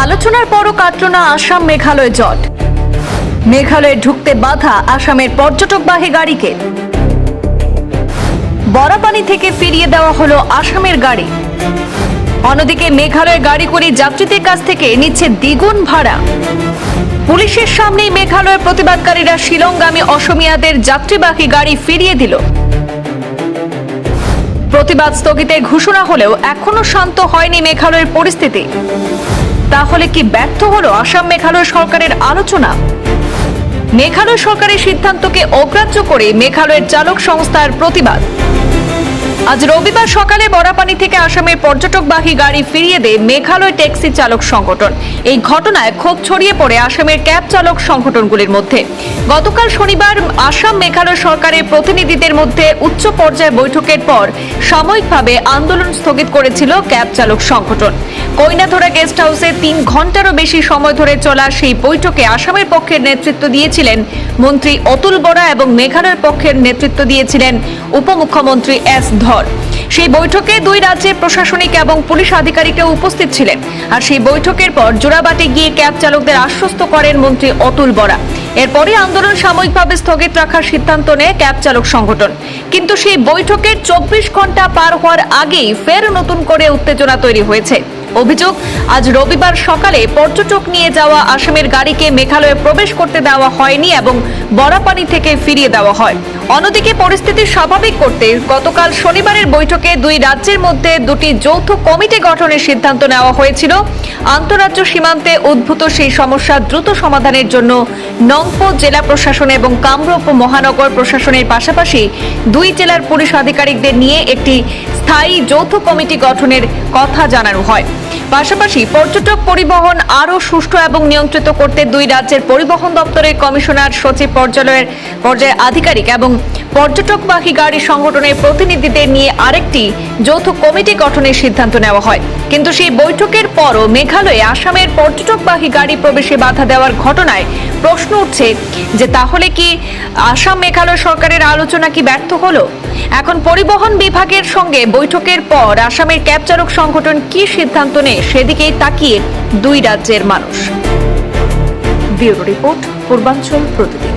আলোচনার পরও কাটল না আসাম মেঘালয় জট। মেঘালয়ে ঢুকতে বাধা আসামের পর্যটকবাহী গাড়িকে। বরাপানি থেকে ফিরিয়ে দেওয়া হলো আসামের গাড়ি। অন্যদিকে মেঘালয়ের গাড়ি করে যাত্রীদের কাছ থেকে নিচ্ছে দ্বিগুণ ভাড়া। পুলিশের সামনেই মেঘালয়ের প্রতিবাদকারীরা শিলংগামী অসমিয়াদের যাত্রীবাহী গাড়ি ফিরিয়ে দিল। প্রতিবাদ স্থগিতের ঘোষণা হলেও এখনো শান্ত হয়নি মেঘালয়ের পরিস্থিতি। তাহলে কি ব্যর্থ হলো আসাম মেঘালয় সরকারের আলোচনা? মেঘালয় সরকারের সিদ্ধান্তকে অগ্রাহ্য করে মেঘালয়ের চালক সংস্থার প্রতিবাদ। আজ রবিবার সকালে বরাপানি থেকে আসামের পর্যটকবাহী গাড়ি ফিরিয়ে দেয় মেঘালয় ট্যাক্সি চালক সংগঠন। এই ঘটনায় ক্ষোভ ছড়িয়ে পড়ে আসামের ক্যাব চালক সংগঠনগুলির মধ্যে। গতকাল শনিবার আসাম মেঘালয় সরকারের প্রতিনিধিদের মধ্যে উচ্চ পর্যায়ে বৈঠকের পর সাময়িকভাবে আন্দোলন স্থগিত করেছিল ক্যাব চালক সংগঠন। কইনাথোরা গেস্ট হাউসে 3 ঘন্টারও বেশি সময় ধরে চলা সেই বৈঠকে আসামের পক্ষের নেতৃত্ব দিয়েছিলেন মন্ত্রী অতুল বরা এবং মেঘালয়ের পক্ষের নেতৃত্ব দিয়েছিলেন উপমুখ্যমন্ত্রী এস ধর। সেই বৈঠকে 2 রাজ্যের প্রশাসনিক এবং পুলিশ আধিকারিকরা উপস্থিত ছিলেন। আর সেই বৈঠকের পর জোড়াবাটে গিয়ে ক্যাব চালকদের আশ্বস্ত করেন মন্ত্রী অতুল বরা। এরপরে আন্দোলন সাময়িকভাবে স্থগিত রাখার সিদ্ধান্ত নেয় ক্যাব চালক সংগঠন। কিন্তু সেই বৈঠকের 24 ঘন্টা পার হওয়ার আগেই ফের নতুন করে উত্তেজনা তৈরি হয়েছে। অভিযোগ, আজ রবিবার সকালে পর্যটক নিয়ে যাওয়া আসামের গাড়িকে মেঘালয়ে প্রবেশ করতে দেওয়া হয়নি এবং বরাপানি থেকে ফিরিয়ে দেওয়া হয়। অন্যদিকে পরিস্থিতি স্বাভাবিক করতে গতকাল শনিবারের বৈঠকে 2 রাজ্যের মধ্যে 2টি যৌথ কমিটি গঠনের সিদ্ধান্ত নেওয়া হয়েছিল। আন্তঃরাজ্য সীমান্তে উদ্ভূত সেই সমস্যা দ্রুত সমাধানের জন্য নংপো জেলা প্রশাসন এবং কামরূপ মহানগর প্রশাসনের পাশাপাশি 2 জেলার পুলিশ আধিকারিকদের নিয়ে একটি স্থায়ী যৌথ কমিটি গঠনের কথা জানানো হয়। পাশাপাশি পর্যটক পরিবহন আরও সুষ্ঠু এবং নিয়ন্ত্রিত করতে 2 রাজ্যের পরিবহন দপ্তরের কমিশনার, সচিব পর্যায়ের আধিকারিক এবং পর্যটকবাহী গাড়ি সংগঠনের প্রতিনিধিদের নিয়ে আরেকটি যৌথ কমিটি গঠনের সিদ্ধান্ত নেওয়া হয়। কিন্তু সেই বৈঠকের পরও মেঘালয়ে আসামের পর্যটকবাহী গাড়ি প্রবেশে বাধা দেওয়ার ঘটনায় প্রশ্ন উঠছে যে তাহলে কি আসাম মেঘালয় সরকারের আলোচনা কি ব্যর্থ হলো? এখন পরিবহন বিভাগের সঙ্গে বৈঠকের পর আসামের ক্যাব চালক সংগঠন কি সিদ্ধান্ত নেয় সেদিকেই তাকিয়ে 2 রাজ্যের মানুষ। ব্যুরো রিপোর্ট, পূর্বাঞ্চল প্রতিদিন।